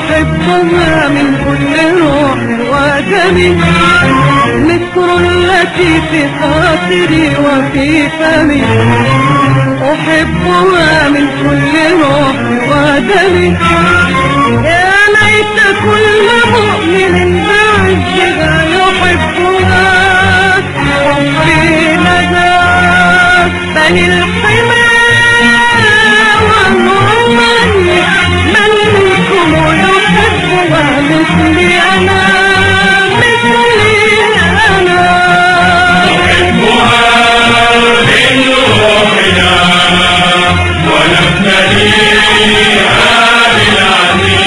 أحبها من كل روح ودمي، مصر التي في خاطري وفي فمي. أحبها من كل روح ودمي، يا ليت كل مؤمن بعزها يحبها. حبي نجاة بني الحمى والرماني، من منكم يحبها مثلي أنا، مثلي أنا. نحبها من روحنا ونبتليها بالعزيز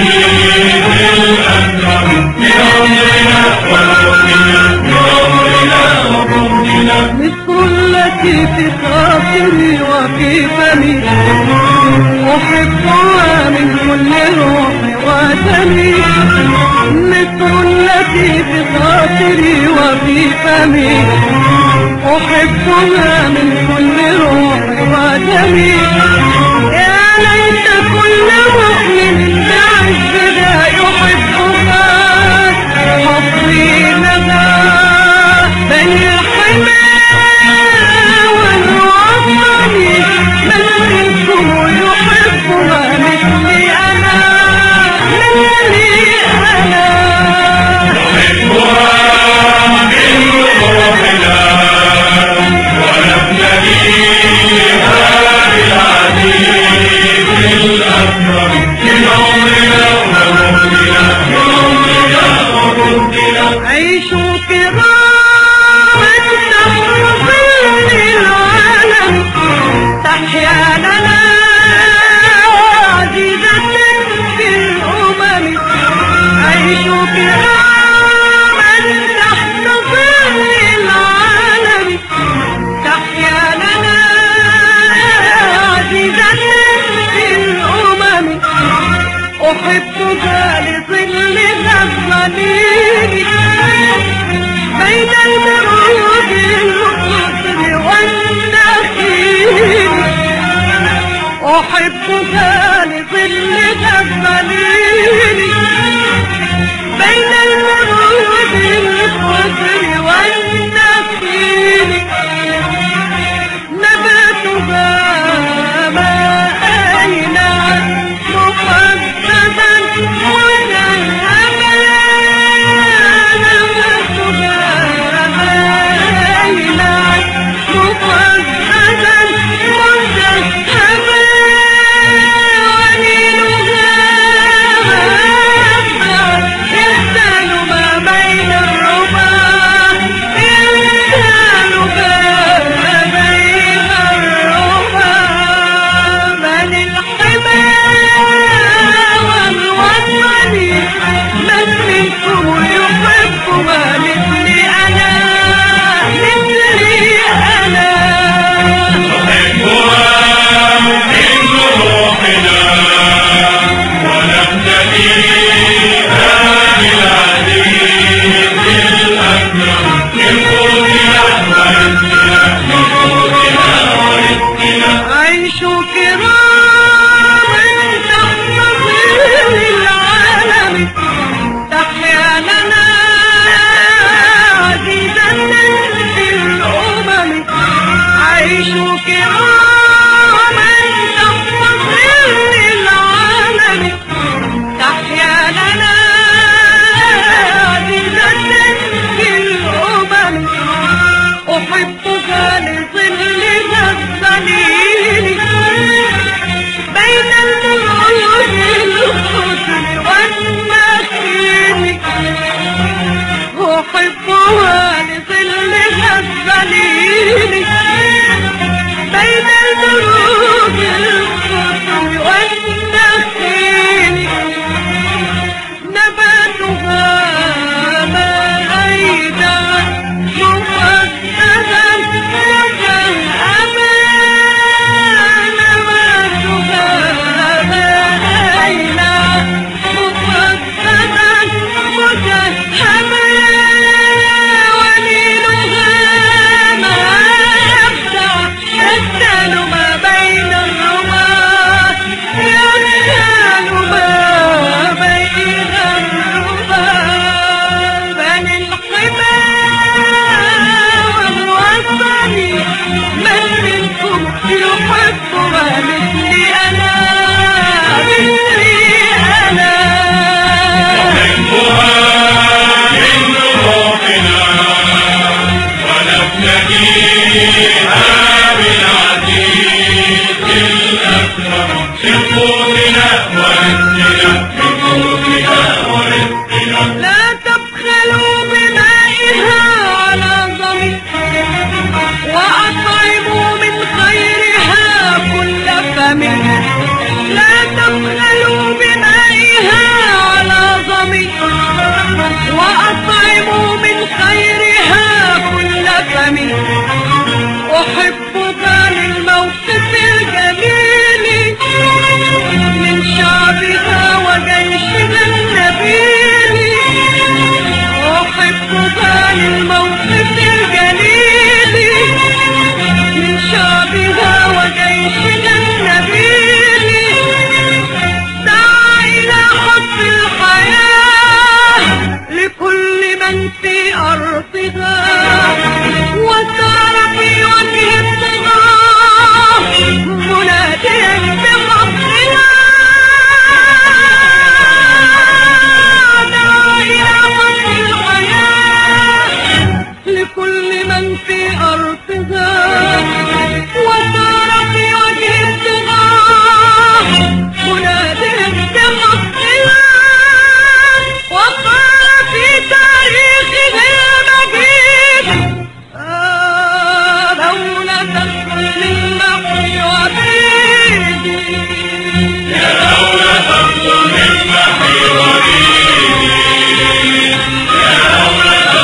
الأكرم، بعمرنا وروحنا، بعمرنا وروحنا. مصر التي في خاطري وفي فمي، أحبها من كل روح ودمي. مصر التي في خاطري وفي فمي، أحبها من كل روح ودمي. يا ليت كل مؤمن بعزها يحبها. حبي نجاة بني الحمى والرماني، من منكم يحبها مثلي أنا، مثلي أنا. نحبها من روحنا ونبتليها بالعزيز الأكرم، بعمرنا وروحنا، بعمرنا وروحنا. عيشوا كراما تحت ظل العالم، تحيا لنا عزيزة في الأمم. عيشوا كراما تحت ظل العالم، تحيا لنا عزيزة في الأمم. أحبك لظل الظليل بين المروج الخضر والنخيل. أحبك لظل الظليل بين المروج الخضر والنخيل. نباتها ما أين مقدسا مذهبا، نباتها ما أين مقدسا مذهبا، ونيلها أرضها وسار في وجه الطغاة مناديا بفضلها لكل من في أرضها وسار في وجه الطغاة مناديا بفضلها وقال في تاريخه المجيد دولة للمحي وبيدي يا دولة للمحي وبيدي يا دولة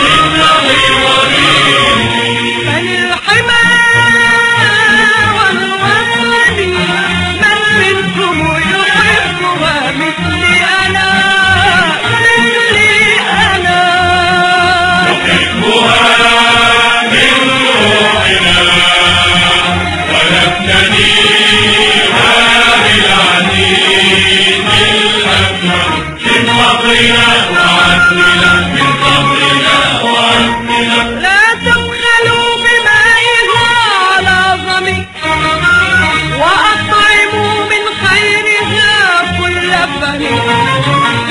للمحي وبيدي فللحمى والوطن من منكم يحبها مثلي أنا مثلي أنا نحبها من روحنا ونبتديها بالعزيز الأكبر من فضلنا وعزمنا من فضلنا وعزمنا لا تبخلوا بمائها على ظمي وأطعموا من خيرها كل فمي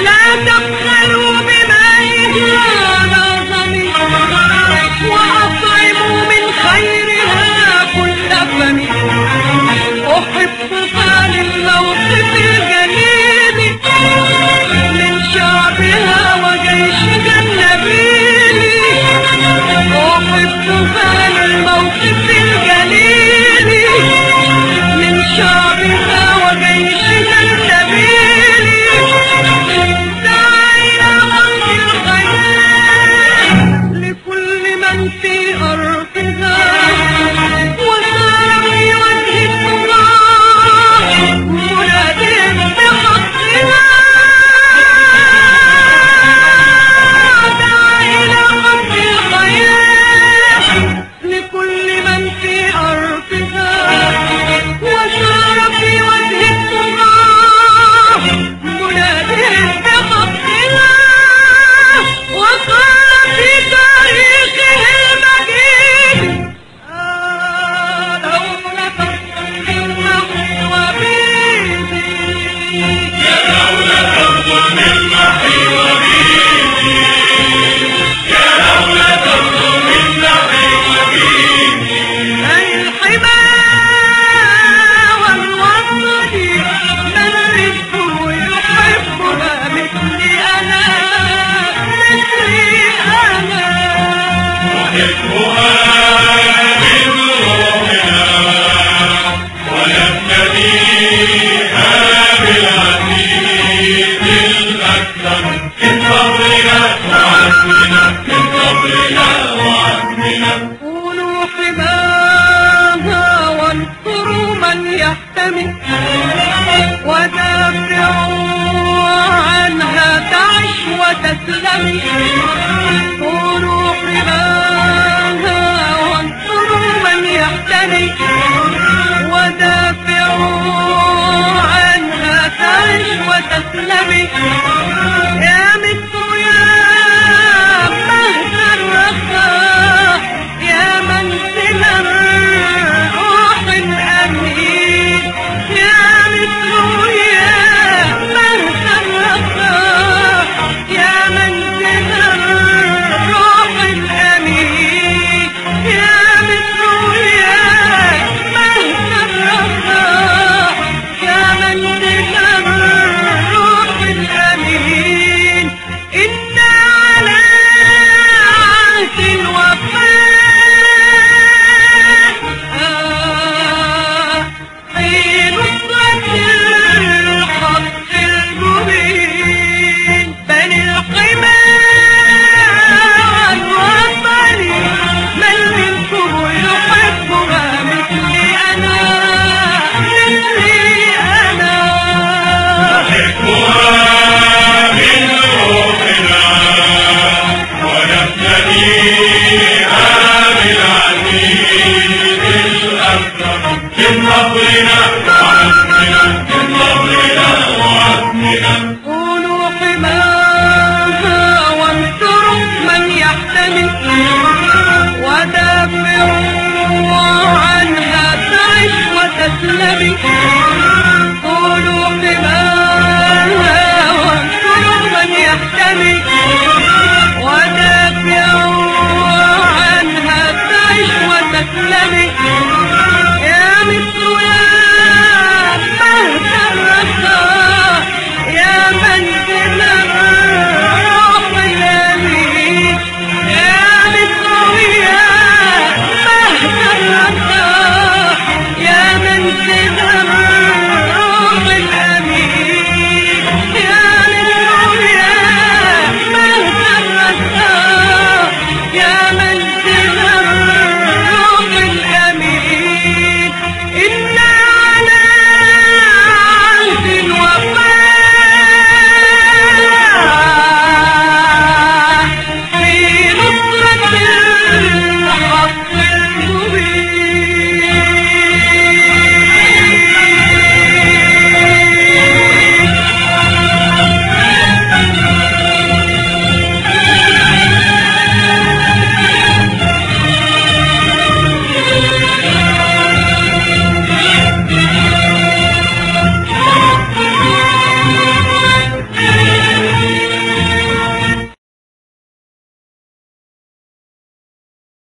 لا تبخلوا بمائها على ظمي وأطعموا من خيرها كل فمي أحبها للموقف الجليل من شعبها وجيشها النبيل أحبها للموقف الجليل من شعبها وجيشها النبيل دعا إلى حق الخير لكل من في أرضها وسار في وجه الطغاة مناديا بحقها دعا إلى حق الخير لكل من في أرضها وسار في وجه الطغاة مناديا بحقها وقال في تاريخه المجيد دولة للمحي وبيدي يا دولة للمحي وبيدي يا دولة للمحي وبيدي الحمى والوطن من رزقه يحبها مثلي أنا مثلي أنا نحبها من روحنا ونبتديها بالعزيز الأكبر من فضلنا وعزمنا من فضلنا وعزمنا كونوا حماها وانصروا من يحتمي ودافعوا عنها تعش وتسلمي كونوا حماها وانصروا من يحتمي ودافعوا عنها تعش وتسلمي يا مصر يا مهد الرخاء يا منزل الروح الأمين يا مصر يا مهد الرخاء يا منزل ألمي ودافع عنها تعش وتسلمي